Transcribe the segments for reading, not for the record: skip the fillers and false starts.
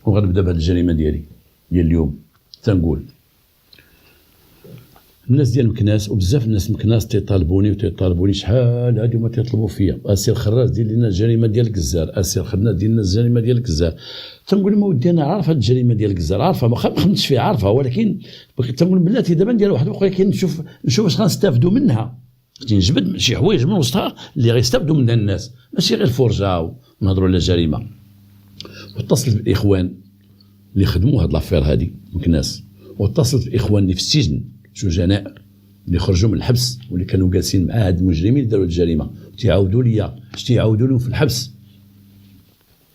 وغنبدا بهذه الجريمه ديال اليوم. تنقول الناس ديال مكناس، وبزاف الناس مكناس تيطالبوني شحال هادو ما تيطلبوا فيا، اسير خراج دير لنا الجريمه ديال الكزار، اسير خدنا دير لنا الجريمه ديال الكزار. تنقول لهم ودي انا عارف هاد الجريمه ديال الكزار، عارفها ما خممتش فيها، عارفها، ولكن تنقول بلاتي دابا ندير واحد اخرى كي نشوف واش غنستافدوا منها، نجبد شي حوايج من وسطها اللي غيستافدوا منها الناس، ماشي غير فرجه ونهضروا على جريمه. واتصلت بالاخوان اللي خدموا هاد لافير هادي مكناس، واتصلت بالاخوان اللي في السجن سجناء اللي خرجوا من الحبس واللي كانوا جالسين مع هاد المجرمين اللي داروا الجريمه، تيعاودوا لي اش تيعاودوا لهم في الحبس،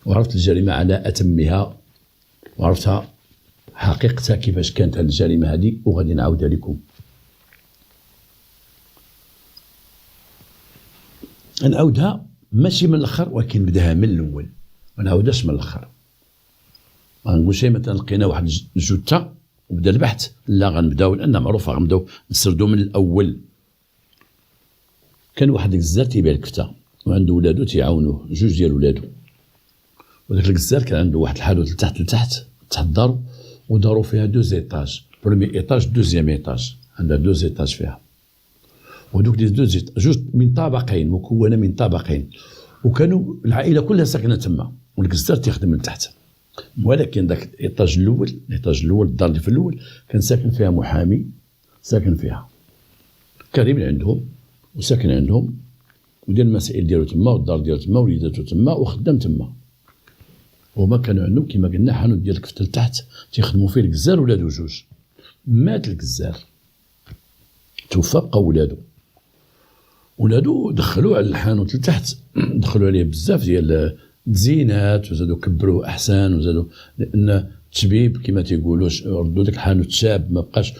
وعرفت الجريمه على اتمها، وعرفتها حقيقتها كيفاش كانت هاد الجريمه هذه، وغادي نعاودها لكم. نعاودها ماشي من الاخر، ولكن بداها من الاول، ما نعاودهاش من الاخر. ما نقولش مثلا لقينا واحد الجثه وبدا البحث، لا غنبداو لان معروفه غنبداو نسردو من الاول. كان واحد الجزار تيبيع الكفته وعنده ولادو تيعاونوه، جوج ديال ولادو، وداك الجزار كان عنده واحد الحانوت لتحت الدار، وداروا فيها 2 ايطاج، برومي ايطاج دوزيام ايطاج، عندها 2 ايطاج فيها، ودوك لي جوج من طابقين، مكونه من طابقين، وكانوا العائله كلها ساكنه تما، والجزار تيخدم من تحت. ولكن داك الايطاج الاول الدار اللي في الاول كان ساكن فيها محامي، ساكن فيها كريم اللي عندهم وساكن عندهم، ودير المسائل ديالو تما، والدار ديالو تما، وليداتو تما، وخدام تما. وما كانوا عندهم كما قلنا حانوت ديال الكفته لتحت تيخدموا فيه الجزار ولادو جوج. مات الجزار، توفى، بقى ولادو دخلوا على الحانوت لتحت، دخلوا عليه بزاف ديال تزيينات، وزادوا كبروا احسن، وزادوا لان التشبيب كما تيقولوا، ردوا داك الحانوت شاب ما بقاش،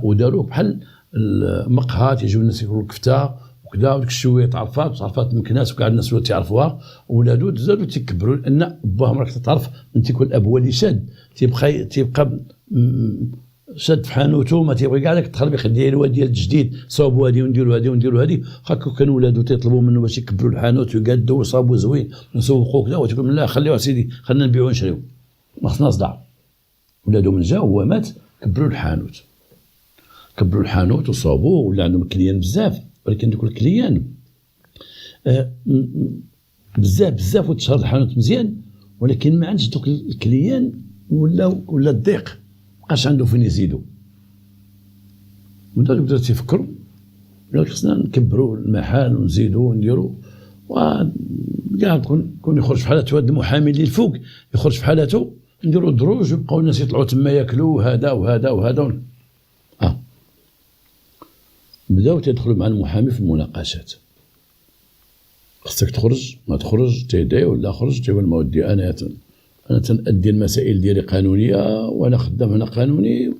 وداروه بحال المقهى، تيجيو الناس ياكلوا الكفته وكذا، وديك الشويه تعرفات مكناس وكاع الناس تعرفوها، ولادو زادوا تيكبروا، لان باهم راك تعرف من تيكون الاب هو اللي شاد، تيبقى شاد في حانوتو، ما تيبغي كاع داك التخربيق ديالو ديال الجديد، صاوبوا هادي ونديروا هادي ونديروا هادي. هكا كانوا ولادو تيطلبوا منه باش يكبروا الحانوت ويقادوا وصابوا زوين نسوقوا كذا، وتقول لا خليوه سيدي خلينا نبيعوا ونشريو، ما خصنا صداع. ولادو من جا وهو مات كبروا الحانوت وصابوه، ولا عندهم كليان بزاف، ولكن دوك الكليان بزاف وتشهر الحانوت مزيان، ولكن ما عندش دوك الكليان، ولا الضيق مابقاش عنده فين يزيدوا. بداو تيفكروا قال خصنا نكبروا المحل ونزيدوا ونديروا، وكاع كون يخرج في حالته هذا المحامي اللي الفوق يخرج في حالته، نديروا دروج ويبقاو الناس يطلعوا تما ياكلوا هذا وهذا وهذا. بداو تيدخلوا مع المحامي في المناقشات، خصك تخرج ما تخرج، تيدعي ولا خرج، تيقول ما ودي انا تنأدي المسائل ديالي قانونيه، وانا خدام هنا قانوني،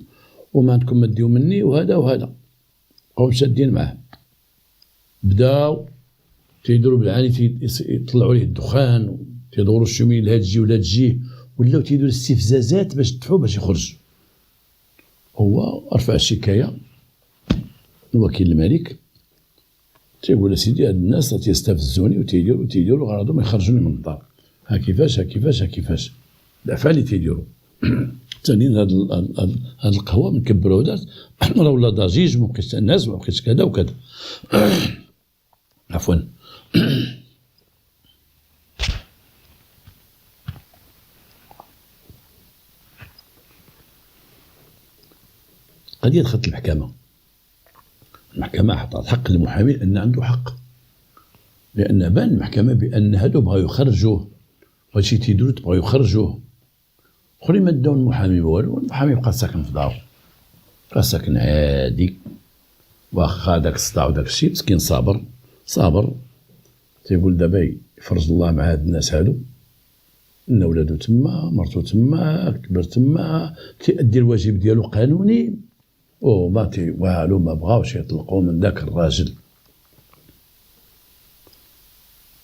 وما عندكم ما ديو مني، وهذا بقاو شادين معاه. بداو تيديروا بالعاني، يطلعوا ليه الدخان، تيدوروا الشومي لهاد تجي ولا تجيه، ولاو تيديروا استفزازات باش تدفعوا باش يخرج. هو رفع الشكايه الوكيل الملك، تيقول سيدي هاد الناس تيستفزوني وتيديروا غرضهم يخرجوني من الدار، ها كيفاش الافعال اللي تيديروا. ثانيا هاد القهوه من كبروا دارت راه ولا ضجيج، ما بقيتش الناس، ما بقيتش كذا وكذا. عفوا. قضيه دخلت المحكمه عطات حق للمحامي ان عنده حق، لان بان المحكمه بان هادو بغاو يخرجوه، هادشي تيديروا بغاو يخرجوه، اخرين ما داو المحامي والو، والمحامي بقى ساكن في دارو، بقى ساكن عادي، واخا داك الصداع وداك الشيء مسكين صابر. تيقول دابا يفرج الله مع هاد الناس هادو، ان ولادو تما، مرتو تما، كبر تما، تيأدي الواجب ديالو قانوني، وما والو ما بغاوش يطلقوا من ذاك الراجل.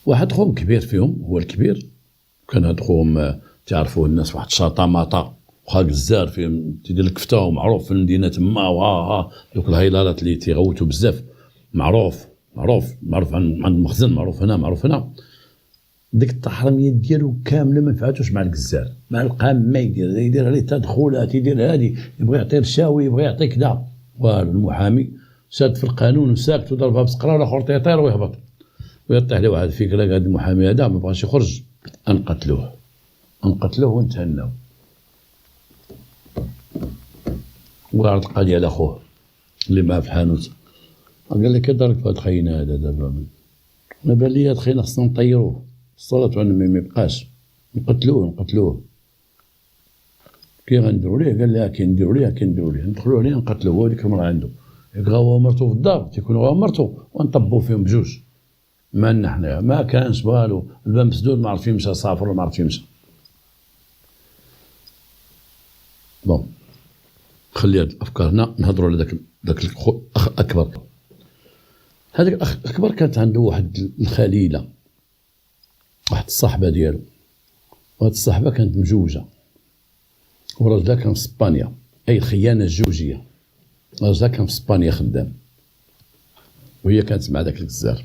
واحد خوهم كبير فيهم، هو الكبير، كان هاد خوهم تعرفوه الناس، واحد شاطا وخا جزار فيهم، تيدير الكفته ومعروف في المدينه تما، دوك الهيلالات اللي تيغوتوا بزاف، معروف عند المخزن، معروف هنا. ديك التحرميه ديالو كامله ما نفعتوش مع الجزار، مع القام ما يدير عليه تدخلات، يدير هادي، يبغي يعطي رشاوي، يبغي يعطي كذا. والو المحامي ساد في القانون وساكت وضربها بسقرا، والاخر تيطير ويهبط ويطيح له واحد الفكره. هذا المحامي هذا ما بغاش يخرج، نقتلوه ونتهناو. وعرض القضيه على خوه اللي معاه في الحانوت، قال لك كدارك في هاد الخينا هذا دابا، ما بان لي هاد الخينا خصنا نطيروه، الصلاة على النبي ما يبقاش، نقتلوه. كي غنديرو ليه؟ قال لي كنديرو ليه ندخلو عليه نقتلوه هو ديك المرأة عنده، هو مرتو في الدار، تيكونوا هو مرتو ونطبو فيهم بجوج. مالنا حنايا ما كانش والو، الباب مسدود ما عرف فين مشى، صافر ولا ما عرف فين مشى. بون خلي هاد الافكار نهضروا على داك الاخ الاكبر. هذاك الاخ الاكبر كانت عنده واحد الخليله، واحد الصاحبه ديالو، وهاد الصاحبه كانت مجوجه، وراجلها كان في اسبانيا، اي الخيانه الزوجيه. راجلها كان في اسبانيا خدام، وهي كانت مع داك الجزار.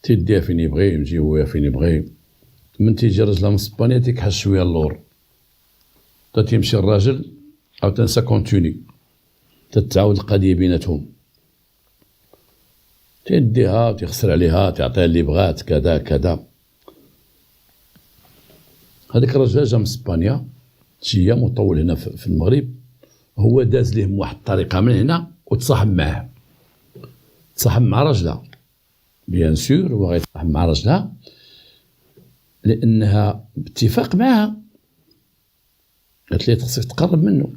تيديها فين يبغي، يمشي هو فين يبغي. من تيجي راجلها من اسبانيا تيكحش شويه اللور، تا تيمشي الراجل او تنسى كونتوني، تتعاود القضيه بيناتهم، تيديها تيخسر عليها، تعطيها اللي بغات كذا كذا. هذاك الراجل جا من اسبانيا شي ايام وطول هنا في المغرب، هو داز ليه بواحد الطريقه من هنا وتصاحب معاه، تصاحب مع راجلها بيان سور، هو غيتصاحب مع راجلها لانها باتفاق معاها، قالت ليه خصك تقرب منه،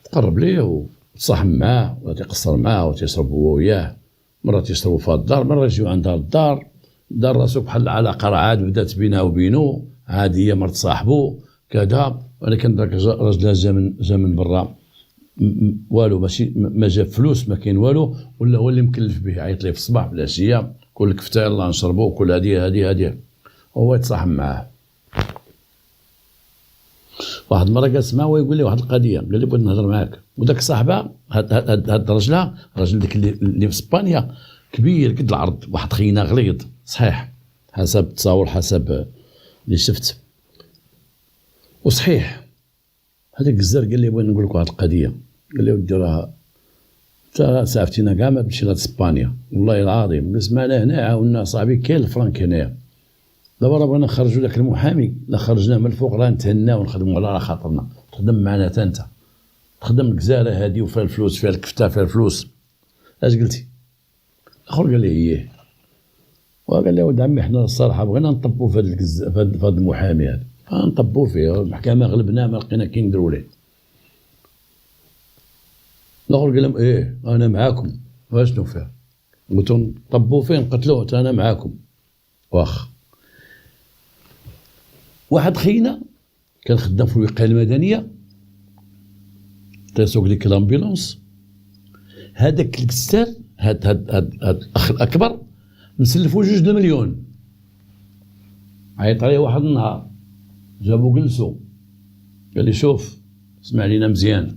تقرب ليه وتصاحب معاه وتيقصر معاه وتيشرب هو وياه، مرة تيشربوا في الدار، مرة يجيو عندها الدار، دار راسو بحال العلاقة راه عاد بدات بينها وبينو، عاد هي مرت صاحبو كذا. ولكن داك راجلها جا من برا والو، ماشي ما جاب فلوس، ما كاين والو، ولا هو اللي مكلف به، عيط ليه في الصباح في العشيه، كل كفته يلاه نشربو، كل هادي هو يتصاحب معاه. واحد المره جالس معاه ويقول لي واحد القضيه، قال لي بغيت نهضر معاك. وداك صاحبه هاد راجلها، الراجل داك اللي في اسبانيا كبير قد العرض، واحد خينا غليظ صحيح حسب التصاور، حسب اللي شفت وصحيح. هذاك الجزار قال لي بغيت نقول لك واحد القضيه، قال لي ودي راه انت سافتينا كاع ما تمشي لاسبانيا، والله العظيم جلس معنا هنا عاونا صاحبي كاين الفرنك هنايا، دابا راه بغينا نخرجوا داك المحامي، لا خرجناه من الفوق راه نتهناو ونخدموا على خاطرنا، تخدم معنا حتى انت، تخدم الجزاره هادي وفيها الفلوس، فيها الكفته، فيها الفلوس. اش قلتي؟ الاخر قال لي اييه، وقال لي ولد عمي حنا الصراحه بغينا نطبوا في هذا المحامي هذا، نطبوا فيه، المحكمه غلبناه ما لقينا كي نديروا ليه. الاخر قال لهم ايه انا معاكم، واشنو فيها؟ قلت لهم طبوا فيه نقتلوه، انا معاكم. واخ واحد خينا كان خدام في الوقايه المدنيه، تيسوق ديك الامبيلونس، هذاك الكستار هاد الاخ الاكبر مسلفو 2 مليون. عيط عليه واحد النهار، جابو جلسو، قال لي شوف اسمع لينا مزيان،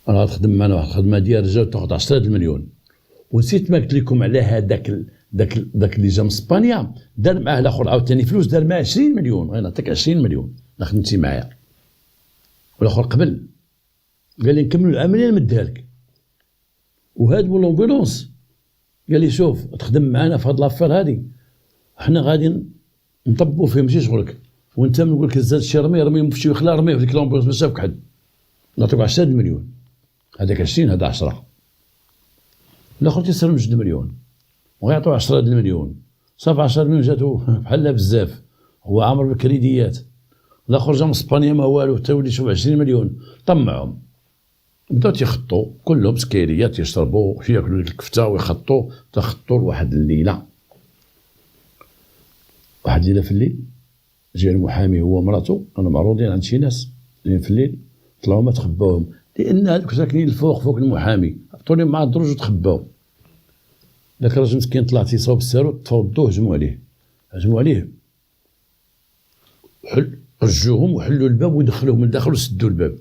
راه تخدم معنا واحد الخدمه ديال رجال تاخذ 10 مليون، ونسيت ما قلت لكم على هذاك داك اللي جا من اسبانيا، دار معاه الاخر عاوتاني فلوس، دار معاه 20 مليون، غير نعطيك 20 مليون لا خدمتي معايا. والاخر قبل قال لي نكملوا العمليه نمدها لك. وهاد بولونبيلونس قال لي شوف تخدم معنا في هاد لافير هادي، حنا غادي نطبوا فيه ماشي شغلك، وانت نقول لك زاد شي رميه في شي وخلا رميه في ديك لومبيلونس ما شافك حد، نعطيك 10 مليون، هذاك 20 هذا 10. الاخر تيسلم 2 مليون ويعطيو 10 مليون، صافي 10 مليون جاتو بحال بزاف، هو عامر بالكريديات. الاخر جا من اسبانيا ما والو، حتى ولي يشوف 20 مليون طمعهم، بداو تيخطوا كلهم سكيريات، يشربوا ياكلوا ديك الكفته ويخطوا، تخطوا لواحد الليله. واحد الليله في الليل جا المحامي هو ومراته، كانوا معروضين عند شي ناس في الليل، طلعوا ما تخباوهم، لان هذوك ساكنين الفوق فوق المحامي، هبطوا لهم مع الدرج وتخباو. ذاك الراجل مسكين طلع تيصاوب السارو، تفوضوه هجموا عليه رجوهم وحلوا الباب ودخلوهم من الداخل وسدوا الباب،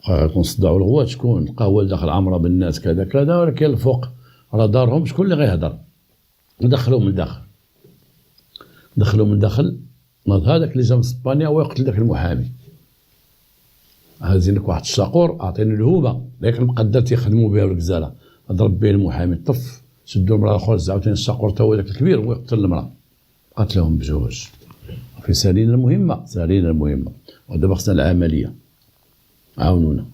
غيكون صدعوا الغوات شكون؟ القهوه داخل عامره بالناس كذا كذا، ولكن الفوق راه دارهم شكون اللي غيهضر؟ دخلوه من الداخل، دخلوه من الداخل. ناض هذاك اللي جا من اسبانيا هو يقتل ذاك المحامي. هازين لك واحد الشاقور اعطيني الهوبه، ذاك المقدر تيخدموا بها الغزاله، ضرب به المحامي طف، شدوا المراه الاخرى عاوتاني الشاقور تا هو ذاك الكبير هو يقتل المراه، قتلهم بجوج. في سالينا المهمه، سالينا المهمه، ودابا خصنا العمليه. عاونونا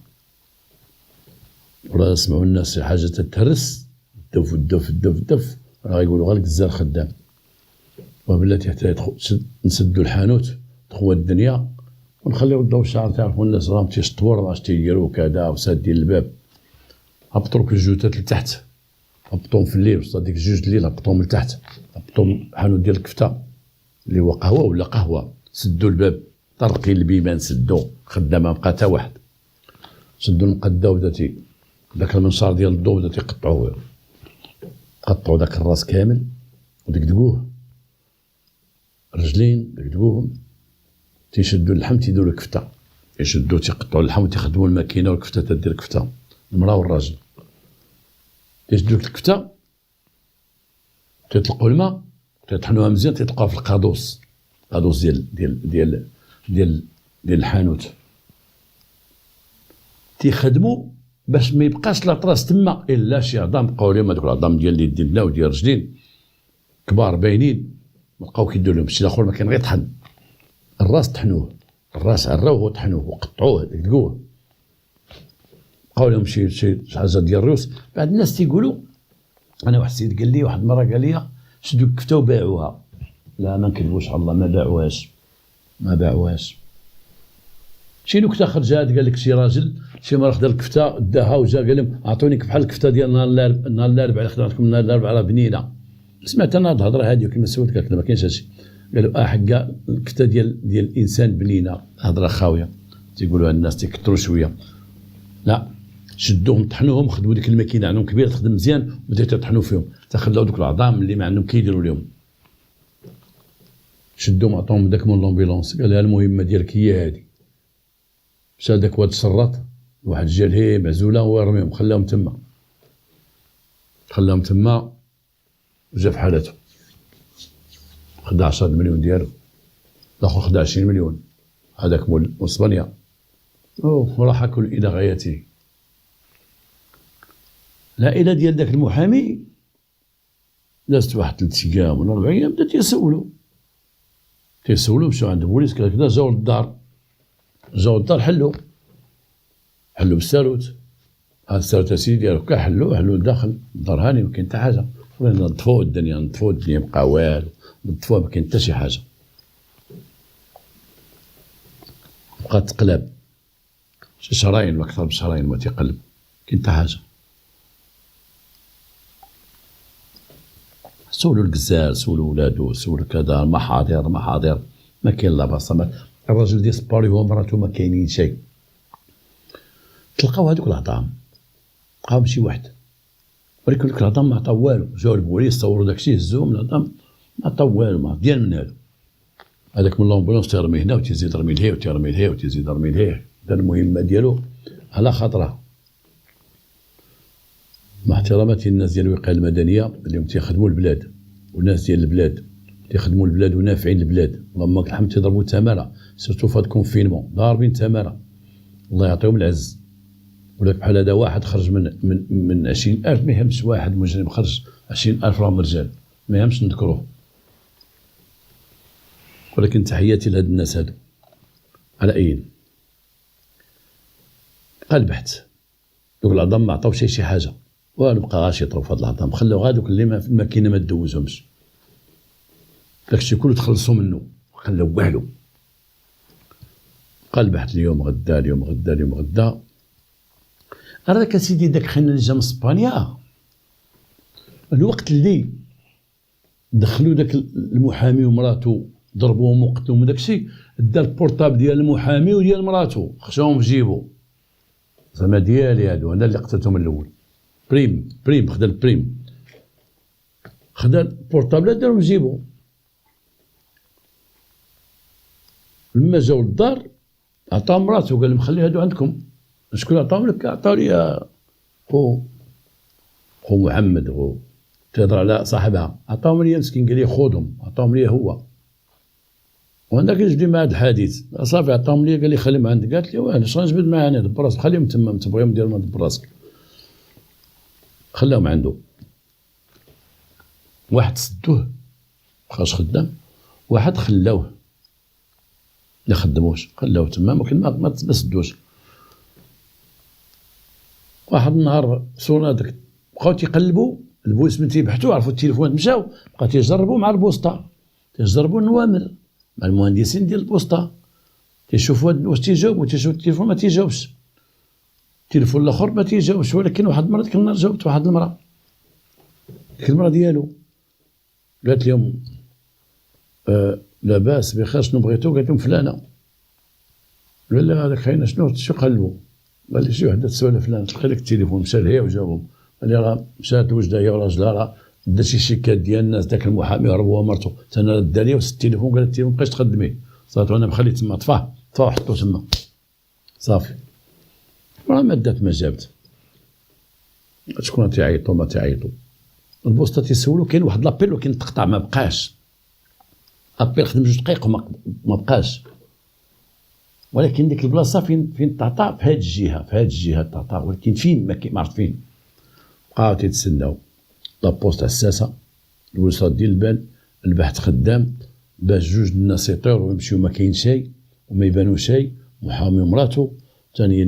ولا نسمعوا الناس شي حاجه تتهرس الدف الدف الدف الدف، راه يقولوا غير الغزال خدام. وبلاتي حتى نسدوا الحانوت تخوى الدنيا ونخليو الضو الشعر. تعرفوا الناس راهم تيشطبوا راه اش تيديروا كذا وسادين الباب. هبطوا لك الجوتات لتحت، هبطوهم في الليل، وسط ديك الجوج الليل هبطوهم لتحت، هبطوهم الحانوت ديال الكفته اللي هو قهوه ولا قهوه، سدوا الباب، طرقين البيبان سدوا، خدامه مبقى حتى واحد. شدوا المقده وبدا داك المنشار ديال الضو بدا تيقطعوه، قطعوا داك الراس كامل ودقدقوه، الرجلين دقدقوهم، تيشدوا اللحم تيديروا الكفته، يشدوا تيقطعوا اللحم وتيخدموا الماكينه والكفته تدير الكفته، المراه والراجل. تيشدوا الكفته تيطلقوا الماء تيطحنوها مزيان، تيطلقوها في القادوس، القادوس ديال الحانوت. تيخدموا باش ما يبقاش لاطراس تما الا شي عظام بقاو لهم، هذوك العظام ديال اليدين وديال الرجلين كبار باينين بقاو كيديروا لهم. الشيء الاخر ما كان غير طحن، الراس طحنوه، الراس عراوه وطحنوه وقطعوه دقدقوه، بقاو لهم شي حاجه ديال الروس. بعد الناس تيقولوا، انا واحد السيد قال لي واحد المره قال لي شدوا الكفته وباعوها. لا ما نكذبوش على الله، ما باعوهاش، ما باعوهاش. شي نكته خرجات، قال لك شي راجل شي مرة خدا الكفته داها وجا قال لهم اعطوني بحال الكفته ديال نهار الاربعاء، خدمتكم نهار الاربعاء راه بنينه. سمعت انا الهضره هذه وكما سولت قالت ما كاينش هادشي. قالوا حكا الكفته ديال الانسان بنينه، هضره خاويه تيقولوها الناس تيكثروا شويه. لا، شدوهم طحنوهم، خدموا ديك الماكينه عندهم كبيره تخدم مزيان وبداو تطحنوا فيهم، تخلاو دوك العظام اللي ما عندهم كيديروا لهم. شدوهم عطاهم داك من لومبيلونس، قال لها المهمه ديالك هي هذه. مشى داك واد الشراط واحد جا ليه معزوله ورميهم، خلاهم تما وجا في حالته. خدا 10 مليون ديالو، الاخر خدا 20 مليون، هذاك مول اسبانيا، وراح كل الى غايته. العائله ديال داك المحامي دازت واحد 3 ايام ولا 4 ايام، بدات تيسولوا مشاو عند البوليس كذا، جاو للدار حلوا بالساروت. هذا الساروت اسيدي هكا حلوا لداخل الدار، هاني ما كاين حتى حاجه، نظفوا الدنيا بقى والو، نظفوها ما كاين حتى شي حاجه، بقات تقلب شي شرايين، ما اكثر من شرايين ما تيقلب، كاين حتى حاجه. سولوا الكزار، سولوا ولادو، سولوا كذا، محاضر ما كاين لا بصمه. الراجل ديال سباري هو مراته ما كاينين شيء. تلقاو هذوك العظام بقاو شي واحد، ولكن ديك العظام ما عطاو والو. جاو البوليس صوروا داكشي، هزوهم العظام ما عطاو والو، ما ديال من هذاك من لومبولونس تيرمي هنا وتيزيد يرمي لهيه وتيرمي لهيه وتيزيد يرمي لهيه. دار المهمه ديالو على خاطره، مع احتراماتي الناس ديال الوقايه المدنيه اليوم تيخدموا البلاد، والناس ديال البلاد تيخدموا البلاد ونافعين البلاد، اللهم لك الحمد. تيضربوا تماره سيرتو في هاد الكونفينمون، ضاربين تماره، الله يعطيهم العز. ولكن بحال هذا واحد خرج من 20,000، ما يهمش واحد مجرم خرج 20,000 راهم رجال، ما يهمش نذكروه. ولكن تحياتي لهاد الناس هادو. على اي بقى البحث، دوك العظام ما عطاوش شي حاجه، والو بقى غاش يطرو في هاد العظام، خلاو غادوك اللي ما في الماكينه ما دوزهمش، داكشي كله تخلصوا منه، خلاو والو. بقى البحث اليوم غدا. هذاك اسيدي داك خينا اللي جا من اسبانيا، الوقت اللي دخلوا داك المحامي ومراته ضربوهم وقتلوهم وداكشي، دا البورطابل ديال المحامي وديال مراته خشاهم في جيبو، زعما ديالي هادو، انا اللي قتلتهم من الاول. بريم خدا البريم، خدا البورطابل دارهم في جيبو. لما جاو للدار عطاهم مراته وقال لهم خلي هادو عندكم، شكون عطاهم لك؟ عطاو لي خو محمد، خو تهضر على صاحبها، عطاهم لي مسكين، قال لي خذهم، عطاهم لي هو. وانا كنجبد لي مع هذا الحديث صافي، عطاهم لي قال لي خليهم عندك. قالت لي واه اش غنجبد معاه انا؟ دبر راسك، خليهم تما، تبغيهم ديرهم دبر راسك. خلاهم عنده. واحد سدوه مابقاش خدام، واحد خلاوه ما خدموش، خلاوه تما ولكن ما سدوش. واحد النهار سونا داك، بقاو تيقلبوا البوليس من تيبحثوا، عرفوا التليفونات مشاو، بقاو تيجربوا مع البوسطه، تيجربوا النوامر مع المهندسين ديال البوسطه، تيشوفوا واش تيجاوبوا، تيشوفوا التليفون ما تيجاوبش، التليفون الاخر ما تيجاوبش. ولكن واحد المره ديك النهار جاوبت واحد المراه، ديك المراه ديالو قالت لهم لاباس بخير، شنو بغيتو؟ قالت لهم فلانه. قال لها هذاك خاينه شنو قلبوا؟ قال لي شي وحده تسولف فلان، تلقى لك التليفون، مشى لهي وجاوبهم. قال لي راه مشات وجدها هي وراجلها، راه دا شي شيكات ديال الناس، داك المحامي هرب هو مرته، انا رد عليه وسد التليفون، قال التليفون مابقاش تخدميه، صافي انا مخلي تما، طفاه وحطو تما صافي. راه ما دات ما جابت. شكون تيعيطوا ما تيعيطوا، البوسطه تيسولوا، كاين واحد لابيل ولكن تقطع، ما بقاش ابيل، خدم 2 دقائق وما بقاش. ولكن ديك البلاصه فين تعطى، في هذه الجهه، في هذه الجهه تعطى، ولكن فين ما عرفت فين. بقاو تيتسناو لابوست حساسه، الوصال ديال البال، البحث خدام، باش 2 الناس يطيروا ويمشيو ما كاين شيء وما يبانوا شيء، محامي ومراته. ثانيا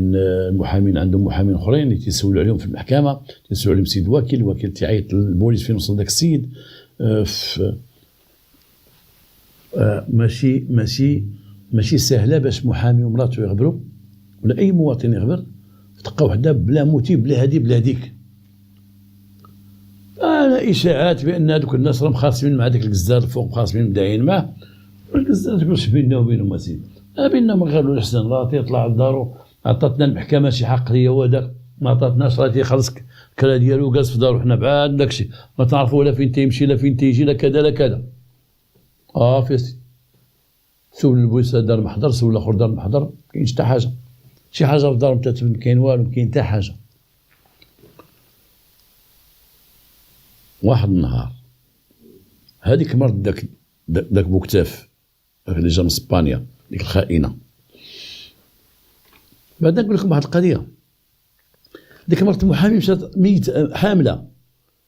المحامين عندهم محامين اخرين اللي تيسولوا عليهم في المحكمه، تيسولوا عليهم سيد واكيل، الوكيل تيعيط للبوليس فين وصل داك السيد. ماشي سهله باش محامي ومراته يغبروا، ولا اي مواطن يغبر، تلقى وحده بلا موتيف، بلا هادي بلا هاديك. اشاعات بان هذوك الناس راهم خاصمين مع داك الجزار الفوق، مخاصمين مداعين معاه. الجزار تقولش بيننا وبينهم اسيدي، بيننا من غير الاحسن، راه تيطلع لدارو، عطاتنا المحكمه شي حق ليا هو داك، ما عطاتناش، راه تيخلص الكرا ديالو جالس في دارو، حنا بعاد داكشي، ما تعرفوا لا فين تيمشي لا فين تيجي لا كذا لا كذا. فيسي سول البوليس دار محضر، سول الاخر دار محضر، ما كاينش حتى حاجه، شي حاجه في دارهم تتبن، كاين والو، ما كاين حتى حاجه. واحد النهار هذيك مرض داك بوكتاف اللي جا من اسبانيا، ديك الخائنه. بعد نقول لكم واحد القضيه، ديك مرت المحامي مشات ميت حامله،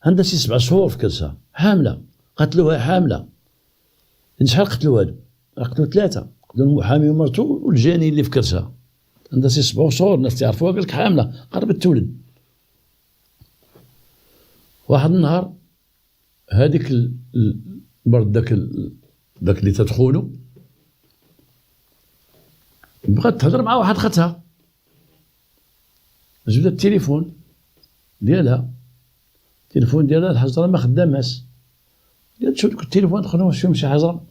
عندها شي 7 شهور في كرشها، حامله، قتلوها حامله. شحال قتلوا هادو؟ قتلوا 3، قتلوا المحامي ومرته والجاني اللي في كرشها، عندها شي 7 شهور، الناس تعرفوها، قال لك حامله قربت تولد. واحد النهار هذيك برد داك اللي تدخلو بغات تهضر مع واحد خاتها، جبدت التليفون ديالها، الحجره ما خداماش، قالت شوف دوك التليفون دخلوا واش فيهم شي حجره،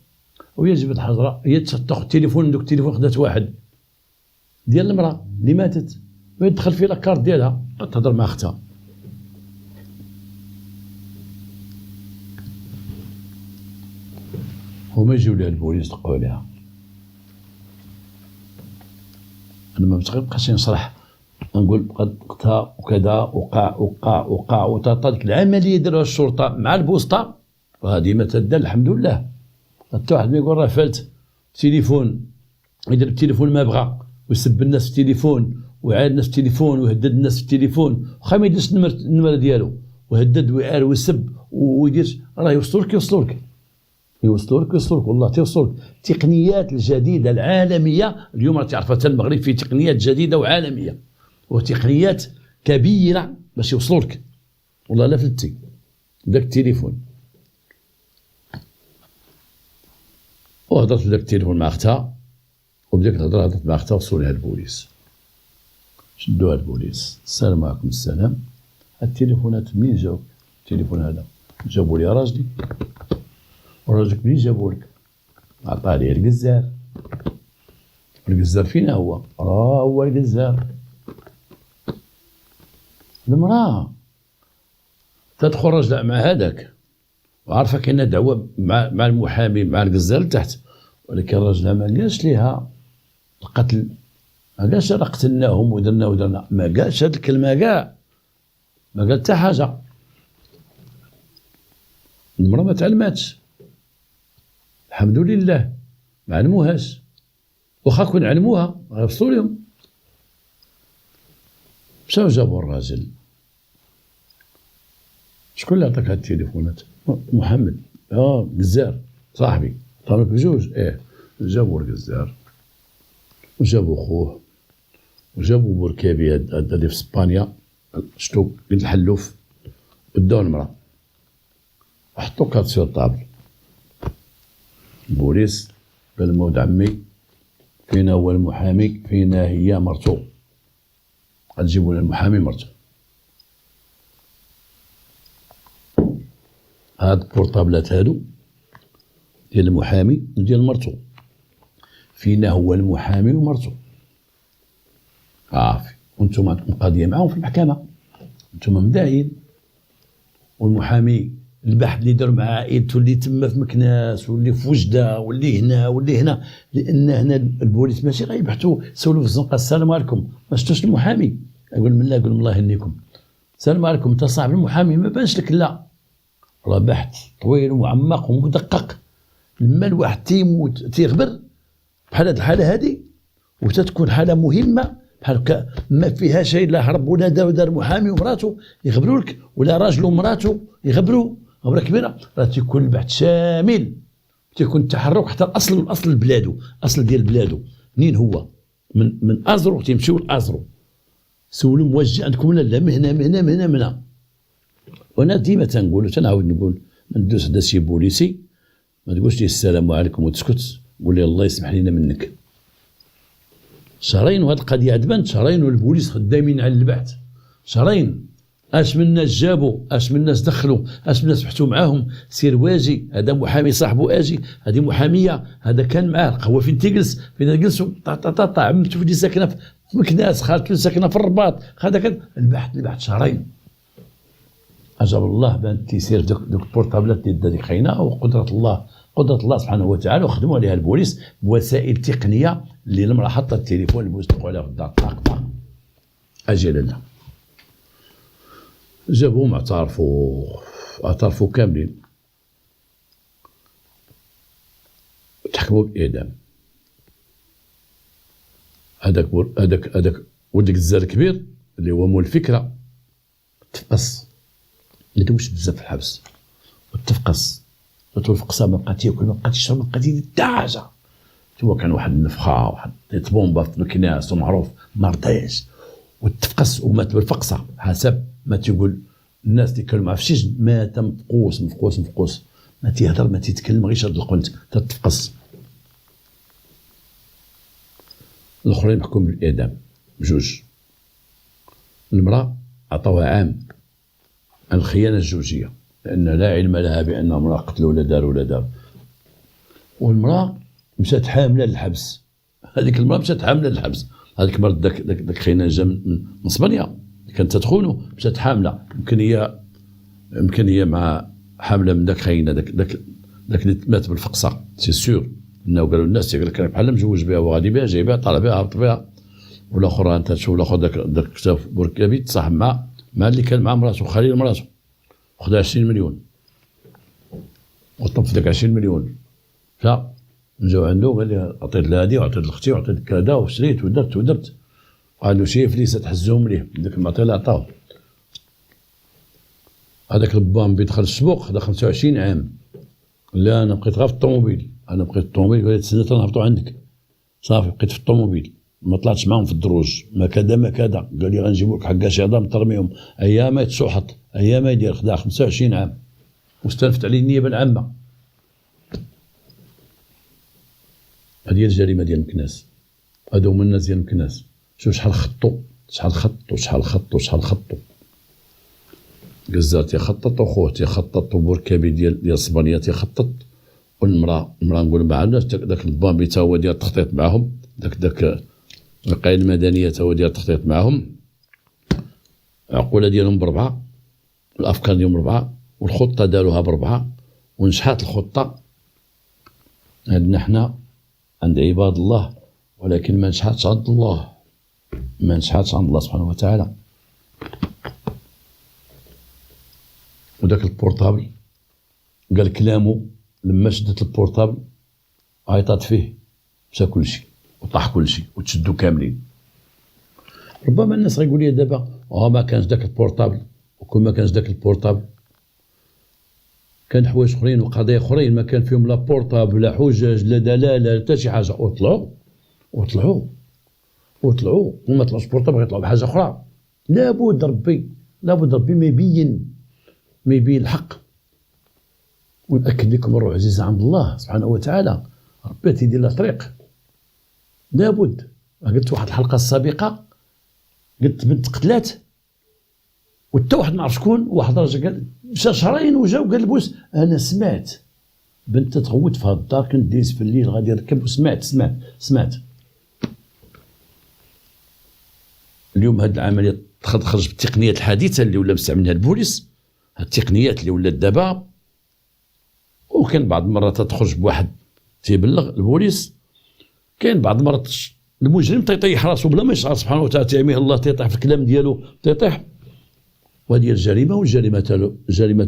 وهي جبدت الحجره، هي تاخذ التليفون من دوك التليفون، خدات واحد ديال المراه اللي ماتت، وهي تدخل فيه لاكارت ديالها، تهضر مع اختها. هما يجيو لها البوليس دقوا عليها. انا ما بقاش نشرح، نقول قد وقتها وكذا وقع وطاطا ديك العمليه داروها الشرطه مع البوسطه، وهذه ما تدار الحمد لله. حتى واحد ما يقول راه فالت التليفون، يدير التليفون ما بغى، ويسب الناس في التليفون، ويعاير الناس في التليفون، ويهدد الناس في التليفون، واخا ما يديرش النمره ديالو، ويهدد ويعاير ويسب ويدير، راه يوصلوا لك والله توصل لك. التقنيات الجديده العالميه اليوم راه تعرفها حتى المغرب، فيه تقنيات جديده وعالميه وتقنيات كبيره باش يوصلوا لك، والله لا فلتي داك التليفون. وهضرت بداك التليفون مع اختها، وبديك الهضره هضرت مع اختها، وصلوا لها البوليس، شدوها البوليس، السلام عليكم. السلام. التليفونات منين جاوك؟ التليفون هذا جابوا لي راجلي، وراجلك منين جابوا لك؟ عطاه لي الجزار فينا هو؟ راه هو الجزار. المراه تدخل راجلها مع هذاك، وعارفه كاينه دعوه مع المحامي مع الجزار لتحت، ولكن راجلها ما قالش ليها القتل ما قالش راه قتلناهم ودرنا ما قالش هاد الكلمه كاع، ما قال حتى حاجه. المراه ما تعلماتش الحمد لله، ما علموهاش، واخا كون علموها غيفصلوا لهم. مشاو جابوا الراجل. شكون اللي عطاك هاد التليفونات؟ محمد. قزار صاحبي طالب بجوج. جابوا القزار وجابوا خوه وجابوا بوركابي هادي في اسبانيا، شتو بنت الحلوف، وداو المرا وحطو كارت سور طابل. البوليس قال مولد عمي فينا هو المحامي، فينا هي مرتو، غتجيبوا لنا المحامي مرتو. هاد البورطابلات هادو ديال المحامي وديال مرتو، فينا هو المحامي ومرتو. عافي، وانتم عندكم قضيه معاهم في المحكمه، انتم مداعين. والمحامي البحث اللي دار مع عائلته اللي تما في مكناس واللي في وجده واللي هنا واللي هنا، لان هنا البوليس ماشي غيبحثوا يسولوا في الزنقه السلام عليكم ما شفتوش المحامي، يقول من لا، يقول الله يهنيكم السلام عليكم انت صاحب المحامي ما بانش لك، لا راه بحث طويل ومعمق ومدقق. لما الواحد تيموت تيغبر بحال هاد الحاله هادي وتتكون حاله مهمه بحال هكا ما فيها شيء، لا هرب ولا دار محامي ومراته يغبروا لك، ولا راجل ومراته يغبروا غبره كبيره، راه تيكون البحث شامل، تيكون التحرك حتى اصل بلادو، اصل ديال بلادو منين هو، من ازرو تيمشيو لازرو، سولوا موجه عندكم ولا لا، مهنا. وانا ديما تنقول تنعاود نقول ما ندوز حدا شي بوليسي ما تقولش ليه السلام عليكم وتسكت، قول لي الله يسمح لينا منك. شهرين وهاد القضيه عدبان، شهرين والبوليس خدامين على البحث، شهرين. اش من ناس جابوا، اش من ناس دخلوا، اش من ناس بحثوا معاهم، سير واجي هذا محامي صاحبه اجي، هذه محاميه، هذا كان معاه القهوه فين تيجلس، فين جلسوا طا عمتو اللي ساكنه في مكناس، خالته اللي ساكنه في الرباط، هذا كان البحث شهرين. عجب الله بان تيسير دوك البورطابلات ديال ديك خاينه، وقدره الله سبحانه وتعالى، وخدموا عليها البوليس بوسائل تقنيه اللي المراه حاطه التليفون البوليس طلقوا عليها في الدار طاق اجل الله. جابوهم اعترفوا كاملين، تحكموا بالاعدام. هذاك ولد الزار الكبير اللي هو مول الفكره تفقس، اللي دوش بزاف في الحبس وتفقس، الفقصه ما بقات ياكل، ما بقات يشرب، ما بقات يدير حتى حاجه. هو كان واحد النفخه، واحد بومبا في مكناس ومعروف، ما رضاش وتفقس ومات بالفقصه حسب ما تيقول الناس اللي كانوا معاه في السجن. مات مفقوس، ما تيهضر ما تيتكلم، غير شاد القنت تتفقس. الاخرين محكوم بالاعدام بجوج. المراه عطاوها عام عن الخيانه الزوجيه، لان لا علم لها بان امراه قتلوا ولا دار. والمراه مشات حامله للحبس، هذيك المراه مشات حامله للحبس، هذيك المراه داك خيانه جا من اسبانيا كانت تدخلو، مشات حامله، يمكن هي مع حامله من داك خاينه، داك اللي مات بالفقصه سي سور، انه قالوا الناس قال لك بحال مزوج بها وغادي بها جاي بها طالع بها هبط بها. والاخر انت تشوف الاخر داك كتاف بركابي تصاحب مع اللي كان مع مراته، خليل مراته، وخذ 20 مليون وطب في داك 20 مليون. جاو عنده قال لي عطيت لهادي وعطيت لاختي وعطيت كذا وشريت ودرت قال له شي فليسه تحزهم ليه داك المعطي اللي عطاوه. هذاك البام بيدخل السوق خدا 25 عام. لا انا بقيت غير في الطوموبيل، قال لي تسنى تنهبطوا عندك، صافي بقيت في الطوموبيل، ما طلعتش معاهم في الدروج، ما كذا قال لي غنجيبوا لك حكاش عظام ترميهم، ايام ما يتسوحط ايام ما يدير، خدا 25 عام واستلفت عليه النيابه العامه. هذه الجريمه ديال مكناس، هادو هما الناس ديال مكناس. شوف شحال خطوا قزار تيخطط، وخوه تيخطط، وبركابي ديال اسبانيا تيخطط، والمراه نقول مع الناس داك البامبي تا هو ديال التخطيط معاهم، داك القايده المدنيه تا هو ديال التخطيط معاهم. العقوله ديالهم بربعه، الافكار ديالهم بربعه، والخطه داروها بربعه، ونجحات الخطه عندنا حنا عند عباد الله، ولكن ما نجحتش عند الله. ما نشحاتش عند الله سبحانه وتعالى. وداك البورطابل قال كلامه لما شدت البورطابل عيطات فيه، مشى كلشي وطاح كلشي وتشدوا كاملين. ربما الناس غيقول لي دابا ما كانش داك البورطابل، وكون ما كانش داك البورطابل كان حوايج اخرين وقضايا اخرين ما كان فيهم لا بورطابل لا حجج لا دلاله لا حتى شي حاجه، وطلعوا وما طلعوش بورطابل غيطلعوا بحاجه اخرى. لابد ربي ما يبين الحق. ونأكد لكم الروح عزيزة عند الله سبحانه وتعالى، ربي تيدير له طريق. لابد. قلت واحد الحلقه السابقه، قلت بنت قتلات وتا واحد نعرف شكون، واحد الراجل قال مشى شهرين وجا وقال البوس انا سمعت بنت تغوت في هاد الدار، كنت ديز في الليل غادي نركب وسمعت. اليوم هاد العمليه تخرج بالتقنيات الحديثه اللي ولا مستعملها البوليس، هاد التقنيات اللي ولات دابا، وكان بعض المرات تخرج بواحد تيبلغ البوليس، كاين بعض المرات المجرم تيطيح راسو بلا ما يشعر سبحانه وتعالى، تيعميه الله، تيطيح في الكلام ديالو تيطيح. وهذه الجريمه، والجريمه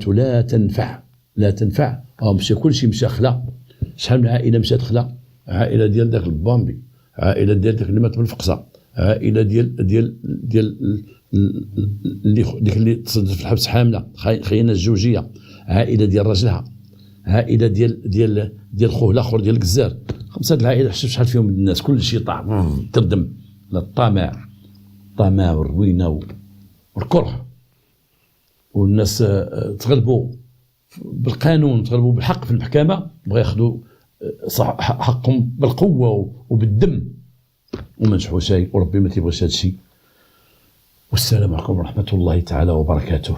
لا تنفع. مشى كلشي مشى خلا. شحال من عائله مشات خلا، عائله ديال داك البامبي، عائله ديال داك اللي مات بالفقصه، عائله ديال اللي تصدت في الحبس حامله خيانه الزوجيه، عائله ديال راجلها، عائله ديال خوه الاخر ديال الجزار. 5 العائلات شحال فيهم الناس كلشي طاح تردم. الطمع والروينه والكره، والناس تغلبوا بالقانون، تغلبوا بالحق في المحكمه، بغا ياخذوا حقهم بالقوه وبالدم وما نجحوا شيء، وربي ما تيبغيش هذا الشيء. والسلام عليكم ورحمه الله تعالى وبركاته.